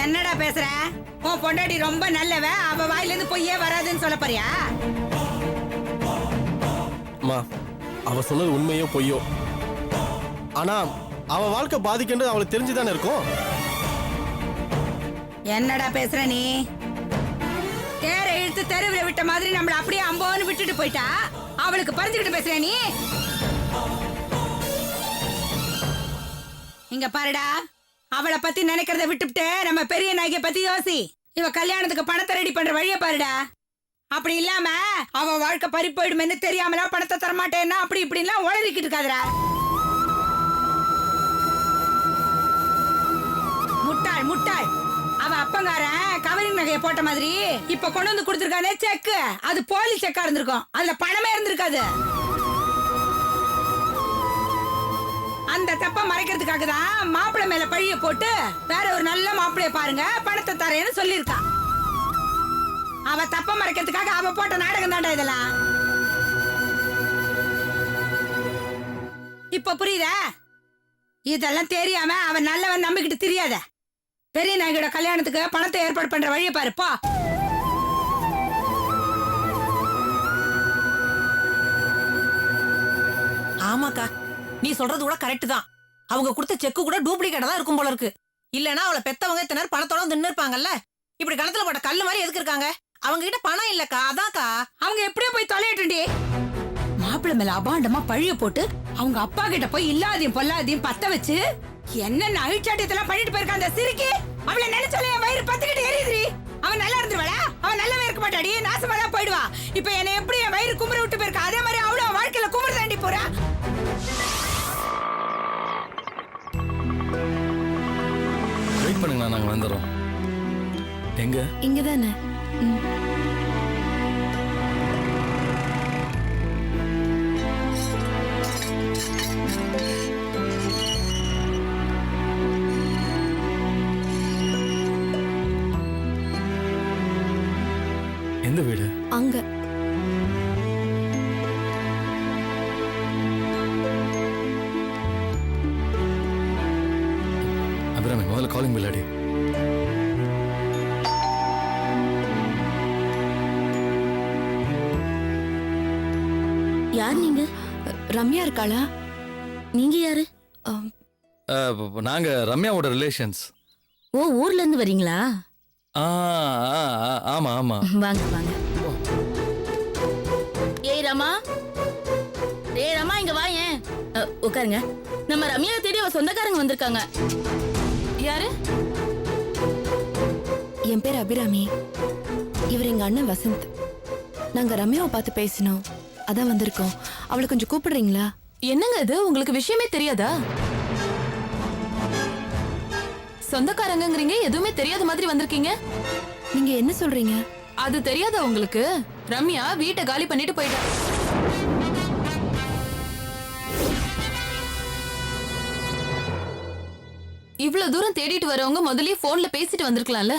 என்னடா பேசுற? உன் பொண்டாட்டி ரொம்ப நல்லவ, அவ வாயில இருந்து பொய்யே வராதுன்னு சொல்ல போறியா? அம்மா, அவ சொன்னது உண்மையோ பொய்யோ, ஆனா அவ வாழ்க்கை பாதிக்கின்றது அவளுக்கு தெரிஞ்சுதானே இருக்கும். என்னடா பேசுற நீ? தேரை இழுத்து தெருவில் விட்ட மாதிரி நம்மள அப்படியே அம்போன்னு விட்டுட்டு போயிட்டா அவளுக்கு பறிஞ்சுக்கிட்டு பேசுற நீ? இங்க பாருடா, அவளை பத்தி நினைக்கிறத விட்டுவிட்டு நம்ம பெரிய நாய்க்க பத்தி யோசி. இவ கல்யாணத்துக்கு பணத்தை ரெடி பண்ற வழிய பாருடா. அப்படி இல்லாம அவ வாழ்க்கை பறி போயிடுமென்னு தெரியாமலாம் பணத்தை தரமாட்டேன்னா அப்படி இப்படின்லாம் உளறிக்கிட்டு இருக்காதுடா. முட்டாள் முட்டாள். அவ அப்பங்காரன் கவரிங் நகையை போட்ட மாதிரி இப்ப கொண்டு வந்து கொடுத்துருக்கானே செக்கு, அது போலி செக்கா இருந்திருக்கும், அதுல பணமே இருந்திருக்காது. அந்த தப்ப மறைக்கிறதுக்காக தான் மாப்பிள்ளை மேல பழிய போட்டு வேற ஒரு நல்ல மாப்பிள்ளைய பாருங்க பணத்தை தரேன்னு சொல்லிருக்கா. அவ தப்ப மறைக்கிறதுக்காக அவ போட்ட நாடகம் தாண்டா இதெல்லாம். இப்ப புரியுதா? இதெல்லாம் தெரியாம அவன் நல்லவன் நம்பிக்கிட்டு தெரியாத. பெரிய நாயகோட கல்யாணத்துக்கு பணத்தை ஏற்பாடு பண்ற வழிய பாருப்பா. ஆமாக்கா, நீ சொல்றது கூட கரெக்ட் தான். அவங்க கொடுத்த செக்கு கூட டூப்ளிகேட்டா தான் இருக்கும் போல இருக்கு. இல்லனா அவளை பெத்தவங்க தினர் பணத்தோட தின்னு இருப்பாங்கல்ல. இப்படி கணத்துல போட்ட கல்லு மாதிரி எதுக்கு இருக்காங்க? அவங்க கிட்ட பணம் இல்லக்கா, அதான்க்கா. அவங்க எப்படியோ போய் தொலையட்டுண்டி. மாப்பிள்ளை மேல அபாண்டமா பழிய போட்டு அவங்க அப்பா கிட்ட போய் இல்லாதையும் பொல்லாதையும் பத்த வச்சு என்னென்ன அழிச்சாட்டியத்தெல்லாம் பண்ணிட்டு போயிருக்கான் அந்த சிரிக்கி. அவளை நினைச்சாலே என் வயிறு பத்துக்கிட்டு எரியுதுரி. அவன் நல்லா இருந்துருவாளா? அவன் நல்லவே இருக்க மாட்டாடி, நாசமா தான் போயிடுவா. இப்ப என்ன எப்படி என் வயிறு குமுற விட்டு போயிருக்கா, அதே மாதிரி அவளும் வாழ்க்கையில குமுற தாண்டி போறா. வெயிட் பண்ணுங்க, நாங்க வந்துடுறோம். எங்க? இங்கதானே. எந்த வீடு? அங்க. அபிராமி, முதல்ல காலிங் பில் அடி. யார் நீங்க? ரம்யா இருக்காளா? நீங்க யாரு? நாங்க ரம்யாவோட ரிலேஷன்ஸ். ஓ, ஊர்ல இருந்து வரீங்களா? ஆமா ஆமா. வாங்க வாங்க. ஏய் ரமா, ஏய் ரமா, இங்க வா. ஏன் உட்காருங்க. நம்ம ரம்யா தேடி அவ சொந்தக்காரங்க வந்திருக்காங்க. யாரு? என் பேர் அபிராமி. இவர் எங்க அண்ணன் வசந்த். நாங்க ரம்யாவை பார்த்து பேசணும், அதான் வந்திருக்கோம். அவளை கொஞ்சம் கூப்பிடுறீங்களா? என்னங்க இது, உங்களுக்கு விஷயமே தெரியாதா? சொந்தக்காரங்கிறீங்க, எதுவுமே தெரியாத மாதிரி வந்திருக்கீங்க. நீங்க என்ன சொல்றீங்க? அது தெரியாதா உங்களுக்கு? ரம்யா வீட்டை காலி பண்ணிட்டு போயிட்டா. இவ்வளவு தூரம் தேடிட்டு வரவங்க முதல்லயே போன்ல பேசிட்டு வந்திருக்கலாம்ல.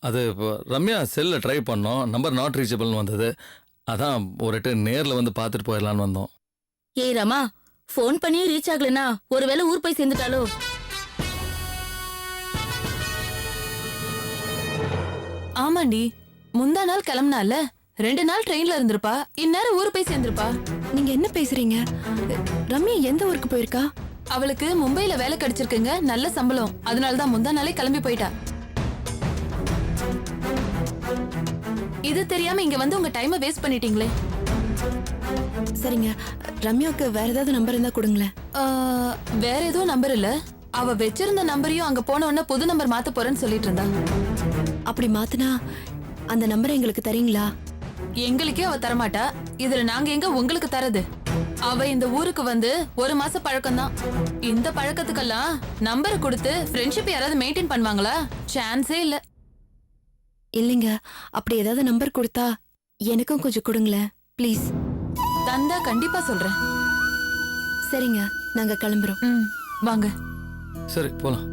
அது ரம்யா செல்ல ட்ரை பண்ணோம், நம்பர் நாட் ரீச்சபிள்னு வந்தது. அதான் ஒரு நேர்ல வந்து பார்த்துட்டு போயிடலான்னு வந்தோம். ஏய் ரமா, போன் பண்ணி ரீச் ஆகலனா ஒருவேளை ஊர் போய் சேர்ந்துட்டாலோ? ஆமாண்டி, முந்தா நாள் கிளம்புனால 2 நாள் ட்ரெயின்ல இருந்திருப்பா, இந்நேரம் ஊர் போய் சேர்ந்திருப்பா. நீங்க என்ன பேசுறீங்க? ரம்யா எந்த ஊருக்கு போயிருக்கா? அவளுக்கு மும்பைல வேலை கிடைச்சிருக்குங்க, நல்ல சம்பளம். அதனாலதான் முந்தா நாளே கிளம்பி போயிட்டா. இது தெரியாம இங்க வந்து உங்க டைமை வேஸ்ட் பண்ணிட்டீங்களே. சரிங்க, ரம்யாவுக்கு வேற ஏதாவது நம்பர் இருந்தா கொடுங்களேன். வேற எதுவும் நம்பர் இல்ல. அவ வச்சிருந்த நம்பரையும் அங்க போன உடனே புது நம்பர் மாத்த போறேன்னு சொல்லிட்டு இருந்தா. அப்படி மாத்தினா அந்த நம்பரை எங்களுக்கு தரீங்களா? எங்களுக்கே அவ தரமாட்டா, இதுல நாங்க எங்க உங்களுக்கு தரது? அவ இந்த ஊருக்கு வந்து 1 மாச பழக்கம்தான். இந்த பழக்கத்துக்கெல்லாம் நம்பர் கொடுத்து ஃப்ரெண்ட்ஷிப் யாராவது மெயின்டைன் பண்ணுவாங்களா? சான்ஸே இல்ல. இல்லைங்க, அப்படி ஏதாவது நம்பர் கொடுத்தா எனக்கும் கொஞ்சம் கொடுங்களேன் ப்ளீஸ். தந்தா கண்டிப்பா சொல்றேன். சரிங்க, நாங்க கிளம்புறோம். வாங்க. சரி போலாம்.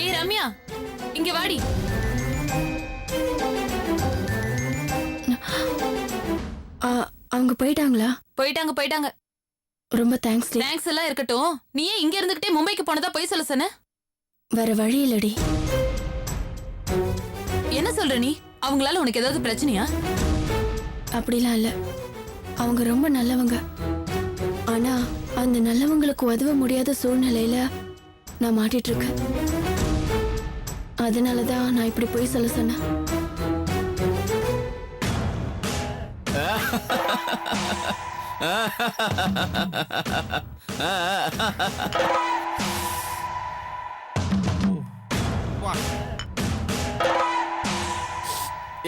ஏய் ரம்யா, இங்க வாடி. அவங்க போயிட்டாங்களா? போயிட்டாங்க. ரொம்ப தேங்க்ஸ். தேங்க்ஸ் எல்லாம் இருக்கட்டும். நீ ஏன் இங்க இருந்துகிட்டே மும்பைக்கு போனதா போய் சொல்ல சொன்ன? வேற வழி இல்லடி. என்ன சொல்ற நீ? அவங்களால உனக்கு ஏதாவது பிரச்சனையா? அப்படிலாம் இல்ல, அவங்க ரொம்ப நல்லவங்க. ஆனா அந்த நல்லவங்களுக்கு உதவ முடியாத சூழ்நிலையில நான் மாட்டிட்டு இருக்கேன். அதனாலதான் நான் இப்படி போய் சொல்ல சொன்னேன்.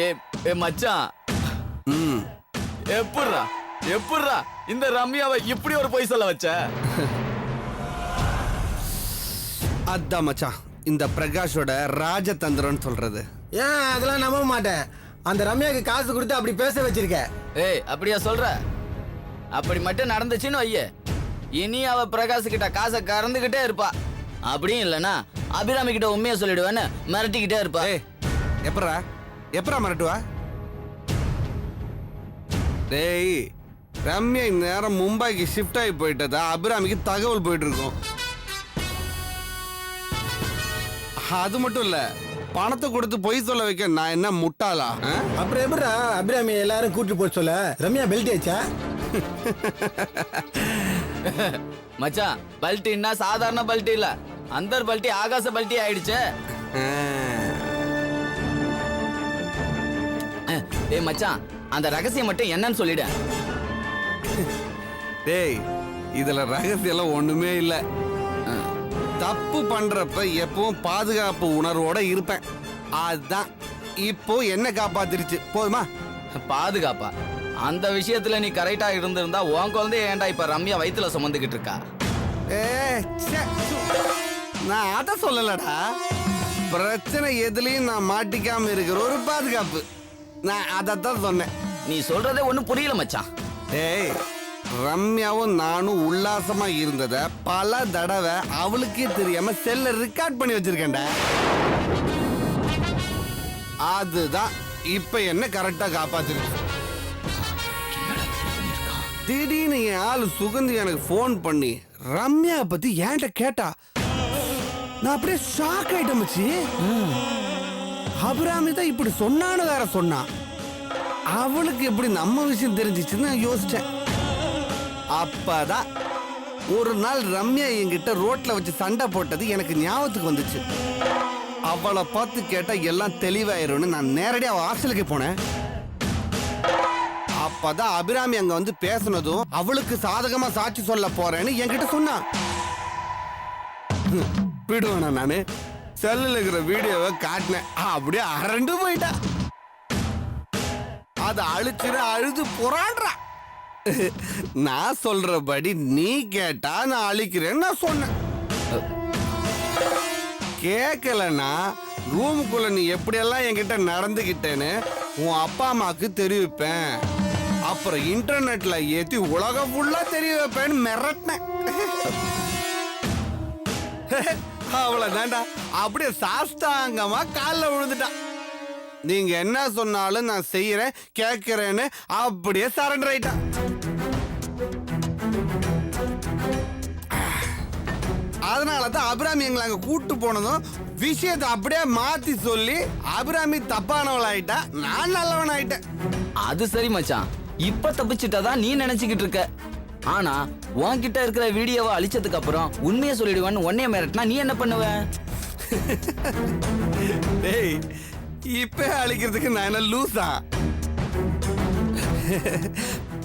ஏ மச்சான், எப்பட்றா இந்த ரம்யாவை இப்படி ஒரு பொய் சொல்ல வச்ச? அதான் மச்சான் இந்த பிரகாஷோட ராஜதந்திரம்னு சொல்றது. ஏன் அதெல்லாம் நம்ப மாட்டேன். அந்த ரம்யாக்கு காசு கொடுத்து அப்படி பேச வச்சிருக்க. ஏய் அப்படியா சொல்ற? அப்படி மட்டும் நடந்துச்சுன்னு வைய, இனி அவ பிரகாஷ் கிட்ட காசை கறந்துகிட்டே இருப்பா. அப்படியும் இல்லனா அபிராமி கிட்ட உண்மையை சொல்லிடுவேன்னு மிரட்டிக்கிட்டே இருப்பா. ஏய் எப்பரா மிரட்டுவா? டேய், ரம்யா இந்த நேரம் மும்பைக்கு ஷிஃப்ட் ஆகி போயிட்டதா அபிராமிக்கு தகவல் போயிட்டு இருக்கும். அது மட்டும் இல்ல, பணத்தை கொடுத்து பொய் சொல்ல வைக்க நான் என்ன முட்டாளா? அப்புறம் எப்படா அபிராமி எல்லாரும் கூட்டிட்டு போய் சொல்ல? ரம்யா பெல்ட் ஆச்சா? மச்சான், பல்ட்டின்னா சாதாரண பல்ட்டி இல்ல, அந்த பல்ட்டி ஆகாச பல்ட்டி ஆயிடுச்சு. ஏய் மச்சான், அந்த ரகசியம் மட்டும் என்னன்னு சொல்லிட. டேய், இதுல ரகசியம் ஒண்ணுமே இல்ல. தப்பு பண்றப்ப எப்பவும் பாதுகாப்பு உணர்வோட இருப்பேன். அதுதான் இப்போ என்ன காப்பாத்திருச்சு. போதுமா? பாதுகாப்பா? அந்த விஷயத்துல நீ கரெக்டா இருந்திருந்தா உன் குழந்தைய ஏன்டா இப்ப ரம்யா வயித்துல சுமந்துகிட்டு இருக்கா? நான் அத சொல்லலடா. பிரச்சனை எதுலயும் நான் மாட்டிக்காம இருக்கிற ஒரு பாதுகாப்பு. நான் அதத்தான் சொன்னேன். நீ சொல்றதே ஒண்ணும் புரியல மச்சான். ஏய், ரம்யாவும் நானும் உல்லாசமா இருந்தத பல தடவை அவளுக்கே தெரியாம செல்ல ரெக்கார்ட் பண்ணி வச்சிருக்கேன்டா. அதுதான் இப்ப என்ன கரெக்டா காப்பாத்திருக்கு. திடீர்னு என் ஆளு சுகந்தி எனக்கு போன் பண்ணி ரம்யா பத்தி என்கிட்ட கேட்டா. நான் அப்படியே ஷாக் ஆயிட்டேன் மச்சி. அபிராமி தான் இப்படி சொன்னான்னு வேற சொன்னா. அவளுக்கு எப்படி நம்ம விஷயம் தெரிஞ்சிச்சுன்னு நான் யோசிச்சேன். அப்பதான் ஒரு நாள் ரம்யா என்கிட்ட ரோட்ல வச்சு சண்டை போட்டது எனக்கு ஞாபகத்துக்கு வந்துச்சு. அவளை பார்த்து கேட்டா எல்லாம் தெளிவாயிரும்னு நான் நேரடியா அவ ஹாஸ்டலுக்கு போனேன். அப்பதான் அபிராமி அங்க வந்து பேசுனதும் அவளுக்கு சாதகமா சாட்சி சொல்ல போறேன்னு என்கிட்ட சொன்னான். விடுவேனா நானு? செல்லுல இருக்கிற வீடியோவை காட்டினேன். அப்படியே அரண்டு போயிட்டா. அதை அழிச்சுன்னு அழுது புறாடுறா. நான் சொல்றபடி நீ கேட்டா நான் அழிக்கிறேன்னு நான் சொன்னேன். கேட்கலன்னா ரூமுக்குள்ள நீ எப்படியெல்லாம் என்கிட்ட நடந்துகிட்டேன்னு உன் அப்பா அம்மாக்கு தெரிவிப்பேன். அப்புறம் இன்டர்நெட்ல ஏத்தி உலகம் ஃபுல்லா தெரிய வைப்பேன்னு மிரட்டினேன். அவ்வளவுதான்டா. அப்படியே சாஷ்டாங்கமா காலில் விழுந்துட்டான். நீங்க என்ன சொன்னாலும் நான் செய்யறேன் கேட்கிறேன்னு அப்படியே சரண்டர் ஆயிட்டான். அதனாலதான் அபிராமி எங்களை அங்க கூட்டு போனதும் விஷயத்தை அப்படியே மாத்தி சொல்லி அபிராமி தப்பானவள் ஆயிட்டா, நான் நல்லவன் ஆயிட்டேன். அது சரி மச்சான், இப்ப தப்பிச்சிட்டதான் நீ நினைச்சுக்கிட்டு இருக்க. ஆனா உன்கிட்ட இருக்கிற வீடியோவை அழிச்சதுக்கு அப்புறம் உண்மையை சொல்லிடுவேன்னு உன்னைய மிரட்டினா நீ என்ன பண்ணுவ? டேய், இப்ப அழிக்கிறதுக்கு நான் என்ன லூசா?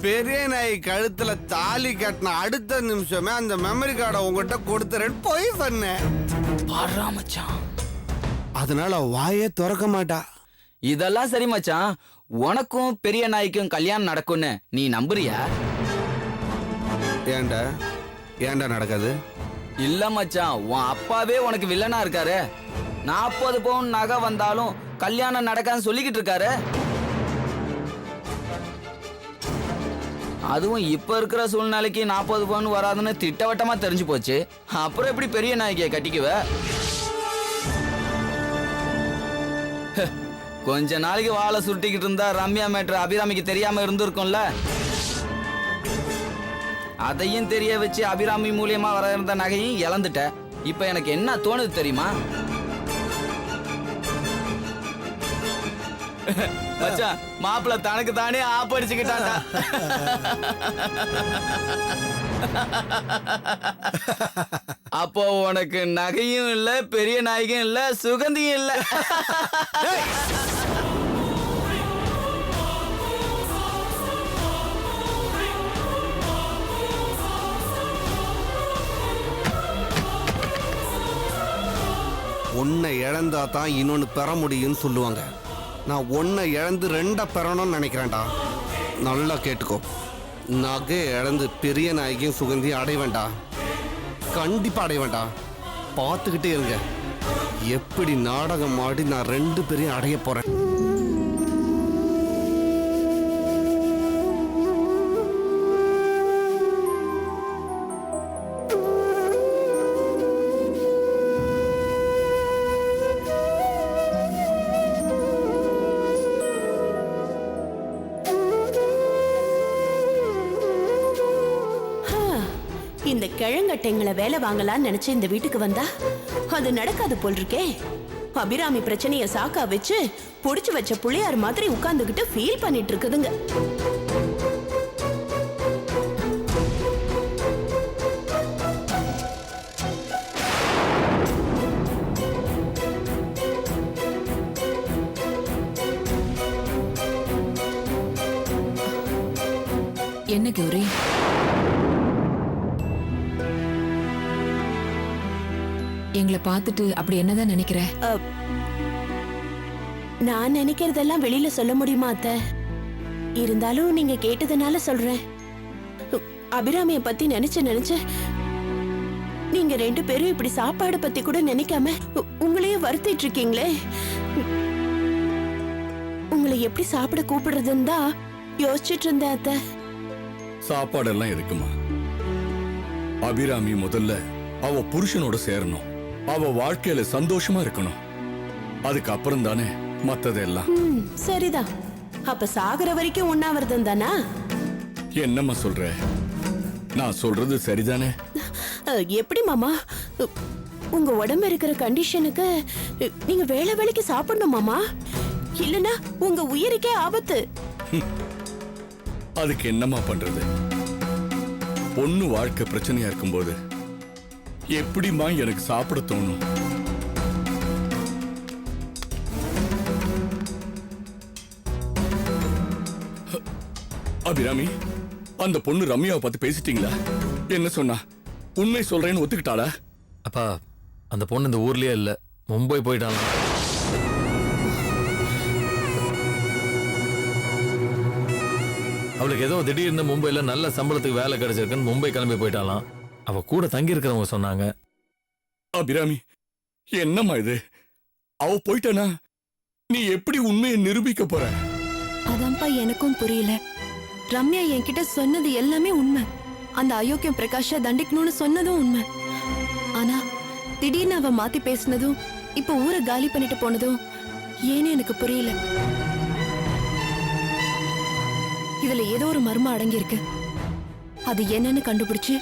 பெரிய நாய் கழுத்துல தாலி கட்டின அடுத்த நிமிஷமே அந்த மெமரி கார்டை உங்ககிட்ட கொடுத்துறேன்னு போய் சொன்னேன். பாரா மச்சான், அதனால வாயே திறக்க மாட்டா. இதெல்லாம் சரி மச்சான், உனக்கும் பெரிய நாய்க்கும் கல்யாணம் நடக்கும்னு நீ நம்புறியா? ஏண்டா ஏண்டா நடக்காது? இல்ல மச்சான், உன் அப்பாவே உனக்கு வில்லனா இருக்காரு. 40 பவுன் நகை வந்தாலும் கல்யாணம் நடக்கான்னு சொல்லிக்கிட்டு இருக்காரு. அதுவும் இப்ப இருக்கிற சூழ்நிலைக்கு 40 பவுன் வராதுன்னு திட்டவட்டமா தெரிஞ்சு போச்சு. அப்புறம் எப்படி பெரிய நாய்க்கிய கட்டிக்குவ? கொஞ்ச நாளைக்கு வாழை சுருட்டிக்கிட்டு இருந்தா ரம்யா மேட்ரு அபிராமிக்கு தெரியாம இருந்திருக்கும்ல. அதையும் தெரிய வச்சு அபிராமி மூலியமா வர இருந்த நகையும் இழந்துட்ட. இப்ப எனக்கு என்ன தோணுது தெரியுமா மச்சான்? மாப்பிள்ள தனக்கு தானே ஆப்படிச்சுக்கிட்டான்டா. அப்போ உனக்கு நகையும் இல்ல, பெரிய நாயகம் இல்ல, சுகந்தியும் இல்ல. ஒன்னை இழந்தா தான் இன்னொன்னு பெற முடியும்னு சொல்லுவாங்க. நான் ஒன்னை இழந்து 2 பெறணும்னு நினைக்கிறேன்டா. நல்லா கேட்டுக்கோ, நகை இழந்து பெரிய நாயகியும் சுகந்தியும் அடைவேண்டா. கண்டிப்பா அடைவேண்டா. பார்த்துக்கிட்டே இருங்க எப்படி நாடகம் ஆடி நான் 2 பேரையும் அடைய போறேன். இந்த கிழங்கட்டைங்களை வேலை வாங்கலாம்னு நினைச்சு இந்த வீட்டுக்கு வந்தா அது நடக்காது போல் இருக்கே. அபிராமி பிரச்சனைய சாக்கா வச்சு புடிச்சு வச்ச புள்ளையார் மாதிரி உட்கார்ந்துகிட்டு ஃபீல் பண்ணிட்டு இருக்குதுங்க. என்ன கௌரி, எங்களை பார்த்துட்டு அப்படி என்னதான் நினைக்கிற? நான் நினைக்கிறதெல்லாம் வெளியில சொல்ல முடியுமா அத்தை? இருந்தாலும் நீங்க கேட்டதுனால சொல்றேன். அபிராமிய பத்தி நினைச்சு நீங்க 2 பேரும் இப்படி சாப்பாடு பத்தி கூட நினைக்காம உங்களையே வருத்திட்டு இருக்கீங்களே. உங்களை எப்படி சாப்பிட கூப்பிடுறதுன்னு தான் யோசிச்சுட்டு இருந்தேன் அத்தை. சாப்பாடெல்லாம் எதுக்குமா? அபிராமி முதல்ல அவ புருஷனோட சேரணும், அவ வாழ்க்கையில சந்தோஷமா இருக்கணும். அதுக்கப்புறம் தானே மத்ததெல்லாம். சரிதான். அப்ப சாகுற வரைக்கும் உண்ணாவிரதம் தானா? என்னம்மா சொல்ற? நான் சொல்றது சரிதானே? எப்படி மாமா? உங்க உடம்பு இருக்கிற கண்டிஷனுக்கு நீங்க வேளைக்கு சாப்பிடணும் மாமா. இல்லனா உங்க உயிருக்கே ஆபத்து. அதுக்கு என்னம்மா பண்றது? பொண்ணு வாழ்க்கை பிரச்சனையா இருக்கும்போது எப்படிமா எனக்கு சாப்பிட தோணும்? அபிராமி, அந்த பொண்ணு ரம்யாவை பார்த்து பேசிட்டீங்களா? என்ன சொன்னா? உண்மை சொல்றேன்னு ஒத்துக்கிட்டாளா? அப்பா, அந்த பொண்ணு இந்த ஊர்லயே இல்ல, மும்பை போயிட்டாலாம். அவளுக்கு ஏதோ திடீர்னு மும்பைல நல்ல சம்பளத்துக்கு வேலை கிடைச்சிருக்குன்னு மும்பை கிளம்பி போயிட்டாலாம். அவ கூட தங்கி இருக்கிறவங்க சொன்னாங்க. அபிராமி, என்னம்மா இது? அவ போயிட்டானா நீ எப்படி உண்மையை நிரூபிக்க போற? அதான்ப்பா எனக்கும் புரியல. ரம்யா என்கிட்ட சொன்னது எல்லாமே உண்மை. அந்த அயோக்கியம் பிரகாஷ தண்டிக்கணும்னு சொன்னதும் உண்மை. ஆனா திடீர்னு அவ மாத்தி பேசினதும் இப்ப ஊரை காலி பண்ணிட்டு போனதும் ஏன்னு எனக்கு புரியல. இதுல ஏதோ ஒரு மர்மம் அடங்கி இருக்கு. அது என்னன்னு கண்டுபிடிச்சு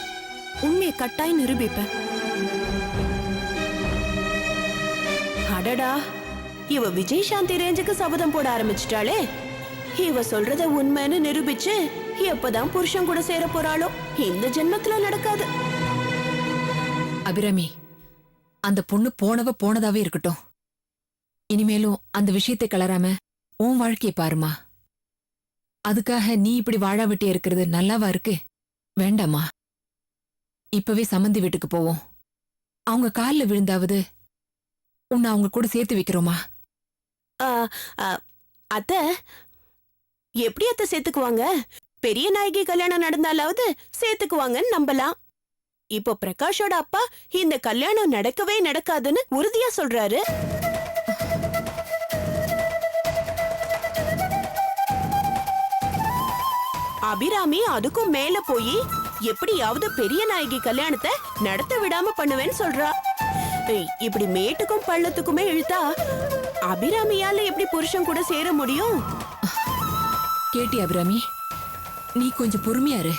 உண்மையை கட்டாயம் நிரூபிப்பேன். அடடா, இவ விஜய் சாந்தி ரேஞ்சுக்கு சபதம் போட ஆரம்பிச்சிட்டாளே. இவ சொல்றத உண்மைன்னு நிரூபிச்சு எப்பதான் புருஷன் கூட சேர போறாளோ. இந்த ஜென்மத்துல நடக்காது. அபிராமி, அந்த பொண்ணு போனவ போனதாவே இருக்கட்டும். இனிமேலும் அந்த விஷயத்தை கிளறாம உன் வாழ்க்கையை பாருமா. அதுக்காக நீ இப்படி வாழா வெட்டி இருக்கிறது நல்லாவா இருக்கு? வேண்டாமா. இப்பவே சம்மந்தி வீட்டுக்கு போவோம். அவங்க கால்ல விழுந்தாவது உன்னை அவங்க கூட சேர்த்து வைக்கிறோமா? அத்த, எப்படி அத்த சேர்த்துக்குவாங்க? பெரிய நாயகி கல்யாணம் நடந்தாலாவது சேர்த்துக்குவாங்கன்னு நம்பலாம். இப்போ பிரகாஷோட அப்பா இந்த கல்யாணம் நடக்கவே நடக்காதுன்னு உறுதியா சொல்றாரு. அபிராமி அதுக்கும் மேல போய் எப்படியாவது பெரிய நாயகி கல்யாணத்தை நடத்த விடாம பண்ணுவேன்னு சொல்றா. இப்படி மேட்டுக்கும் பள்ளத்துக்குமே இழுத்தா அபிராமியால எப்படி புருஷன் கூட சேர முடியும்? கேட்டி அபிராமி, நீ கொஞ்சம் பொறுமையாரு.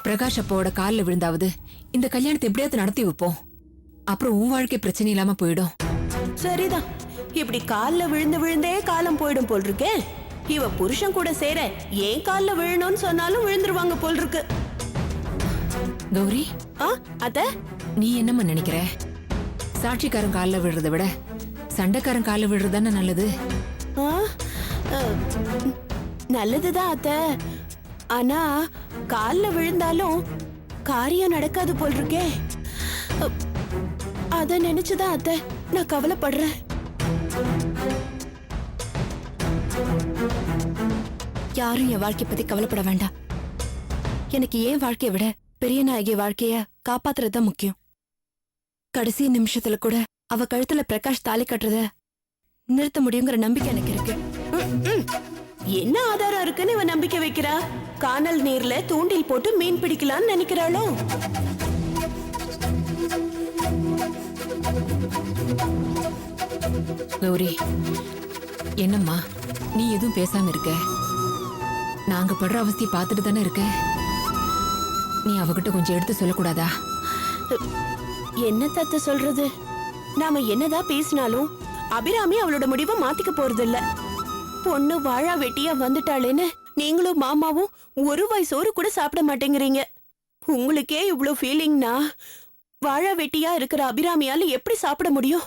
பிரகாஷ் அப்பாவோட காலில் விழுந்தாவது இந்த கல்யாணத்தை எப்படியாவது நடத்தி வைப்போம். அப்புறம் உன் வாழ்க்கை பிரச்சனை இல்லாம போயிடும். சரிதான். இப்படி கால்ல விழுந்து விழுந்தே காலம் போயிடும் போல் இருக்கே. இவ புருஷன் கூட சேர ஏன் கால்ல விழணும்னு சொன்னாலும் விழுந்துருவாங்க போல் இருக்கு. கௌரி, அத நீ என்னம்மா நினைக்கிற? சாட்சிக்காரன் காலில் விழுறத விட சண்டைக்காரன் காலில் விழுறதானே நல்லது. நல்லதுதான் அத்த. ஆனா கால்ல விழுந்தாலும் காரியம் நடக்காது போல் இருக்கே. அத நினைச்சுதான் அத்த நான் கவலைப்படுறேன். யாரும் என் வாழ்க்கைய பத்தி கவலைப்பட வேண்டாம். எனக்கு ஏன் வாழ்க்கைய விட பெரிய நாயகி வாழ்க்கைய காப்பாத்துறதுதான் முக்கியம். கடைசி நிமிஷத்துல கூட அவ கழுத்துல பிரகாஷ் தாலி கட்டுறத நிறுத்த முடியுங்கிற நம்பிக்கை எனக்கு இருக்கு. என்ன ஆதாரம் இருக்குன்னு இவன் நம்பிக்கை வைக்கிறா? கானல் நீர்ல தூண்டில் போட்டு மீன் பிடிக்கலாம்னு நினைக்கிறாளோ? கௌரி, என்னம்மா நீ எதுவும் பேசாம இருக்க? நாங்க படுற அவஸ்தையை பார்த்துட்டு தானே இருக்க. நீ அவகிட்ட கொஞ்சம் எடுத்து சொல்லக்கூடாதா? என்ன தத்த சொல்றது? நாம என்னதான் பேசினாலும் அபிராமி அவளோட முடிவை மாத்திக்க போறது இல்ல. பொண்ணு வாழா வெட்டியா வந்துட்டாளேன்னு நீங்களும் மாமாவும் ஒரு வாய் சோறு கூட சாப்பிட மாட்டேங்கிறீங்க. உங்களுக்கே இவ்வளவு ஃபீலிங்னா வாழா வெட்டியா இருக்கிற அபிராமியால எப்படி சாப்பிட முடியும்?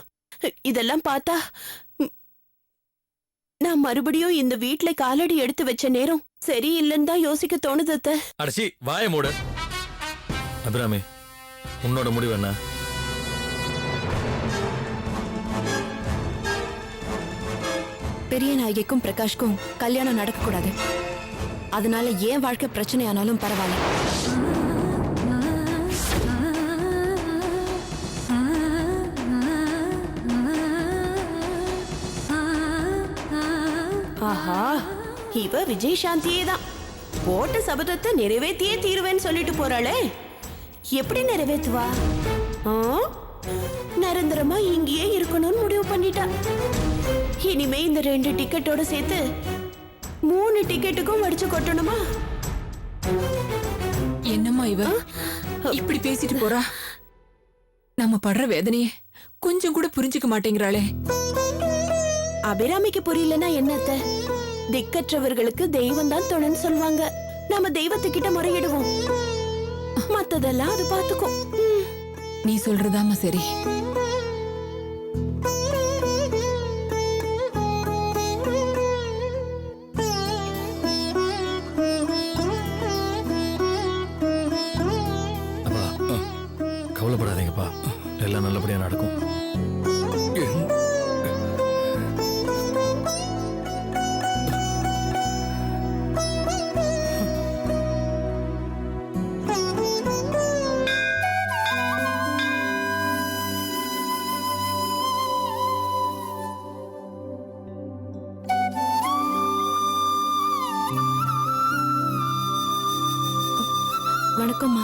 இதெல்லாம் பார்த்தா நான் மறுபடியும் இந்த வீட்ல காலடி எடுத்து வச்ச நேரம் சரியில்லைன்னு தான் யோசிக்க தோணுது அத்தை. அடச்சி வாய மூடு. அபிராமி, உன்னோட முடிவு என்ன? பெரிய நாயகிக்கும் பிரகாஷ்க்கும் கல்யாணம் நடக்க கூடாது. அதனால ஏன் வாழ்க்கை பிரச்சனை ஆனாலும் பரவாயில்ல. ஆஹா, இவ விஜய் சாந்தியே தான். போட்ட சபதத்தை நிறைவேற்றியே தீருவேன்னு சொல்லிட்டு போறாளே. எப்படி நிறைவேற்றுவா? நிரந்தரமா இங்கேயே இருக்கணும்னு முடிவு பண்ணிட்டா. இனிமே இந்த 2 டிக்கெட்டோட சேர்த்து 3 டிக்கெட்டுக்கும் வடிச்சு கொட்டணுமா? என்னம்மா இவ இப்படி பேசிட்டு போறா? நம்ம படுற வேதனைய கொஞ்சம் கூட புரிஞ்சுக்க மாட்டேங்கிறாளே. அபிராமிக்கு புரியலன்னா என்னத்த? திக்கற்றவர்களுக்கு தெய்வம் தான் துணைன்னு சொல்லுவாங்க. நாம தெய்வத்துக்கிட்ட முறையிடுவோம், மத்ததெல்லாம் அது பாத்துக்கும். நீ சொல்றதாமா சரி. கவலைப்படாதீங்கப்பா, எல்லாம் நல்லபடியா நடக்கும். வணக்கம்மா.